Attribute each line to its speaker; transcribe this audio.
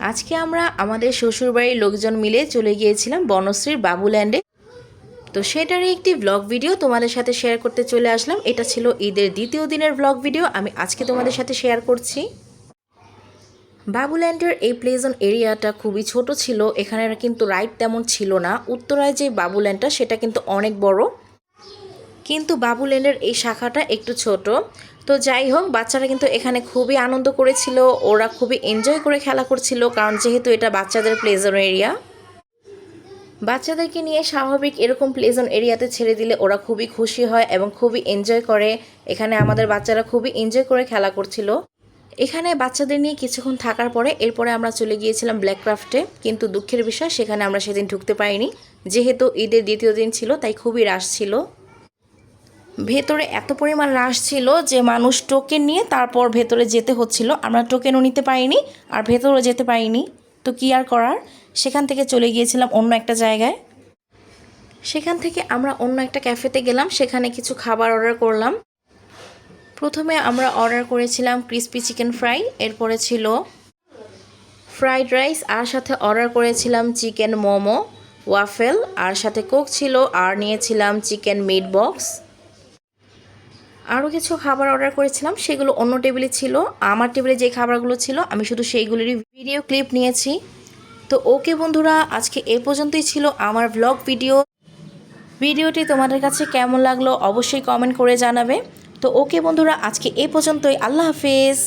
Speaker 1: আজকে আমরা আমাদের শ্বশুরবাড়ির লোকজন মিলে চলে গিয়েছিলাম বনশ্রীর বাবুল্যান্ডে। তো সেটারই একটি ব্লগ ভিডিও তোমাদের সাথে শেয়ার করতে চলে আসলাম। এটা ছিল ঈদের দ্বিতীয় দিনের ব্লগ ভিডিও, আমি আজকে তোমাদের সাথে শেয়ার করছি। বাবুল্যান্ডের এই প্লেজন এরিয়াটা খুবই ছোট ছিল, এখানে কিন্তু রাইড তেমন ছিল না। উত্তরায় যে বাবুল্যান্ডটা সেটা কিন্তু অনেক বড়, কিন্তু বাবুল্যান্ডের এই শাখাটা একটু ছোট। তো যাই হোক, বাচ্চারা কিন্তু এখানে খুবই আনন্দ করেছিল, ওরা খুবই এনজয় করে খেলা করছিল, কারণ যেহেতু এটা বাচ্চাদের প্লেজন এরিয়া। বাচ্চাদেরকে নিয়ে স্বাভাবিক এরকম প্লেজন এরিয়াতে ছেড়ে দিলে ওরা খুবই খুশি হয় এবং খুবই এনজয় করে। এখানে আমাদের বাচ্চারা খুবই এনজয় করে খেলা করছিল। এখানে বাচ্চাদের নিয়ে কিছুক্ষণ থাকার পরে এরপরে আমরা চলে গিয়েছিলাম ব্ল্যাক ক্রাফটে, কিন্তু দুঃখের বিষয় সেখানে আমরা সেদিন ঢুকতে পারিনি, যেহেতু ঈদের দ্বিতীয় দিন ছিল তাই খুবই রাশ ছিল। ভেতরে এত পরিমাণ রাশ ছিল যে মানুষ টোকেন নিয়ে তারপর ভেতরে যেতে হচ্ছিল। আমরা টোকেনও নিতে পারিনি আর ভেতরেও যেতে পারিনি, তো কী আর করার, সেখান থেকে চলে গিয়েছিলাম অন্য একটা জায়গায়। সেখান থেকে আমরা অন্য একটা ক্যাফেতে গেলাম, সেখানে কিছু খাবার অর্ডার করলাম। প্রথমে আমরা অর্ডার করেছিলাম ক্রিসপি চিকেন ফ্রাই, এরপরে ছিল ফ্রাইড রাইস, আর সাথে অর্ডার করেছিলাম চিকেন মোমো, ওয়াফেল, আর সাথে কোক ছিল, আর নিয়েছিলাম চিকেন মিট বক্স। আরও কিছু খাবার অর্ডার করেছিলাম, সেগুলো অন্য টেবিলে ছিল। আমার টেবিলে যে খাবারগুলো ছিল আমি শুধু সেইগুলিরই ভিডিও ক্লিপ নিয়েছি। তো ওকে বন্ধুরা, আজকে এ পর্যন্তই ছিল আমার ব্লগ ভিডিওটি তোমাদের কাছে কেমন লাগলো অবশ্যই কমেন্ট করে জানাবে। তো ওকে বন্ধুরা, আজকে এ পর্যন্তই। আল্লাহ হাফেজ।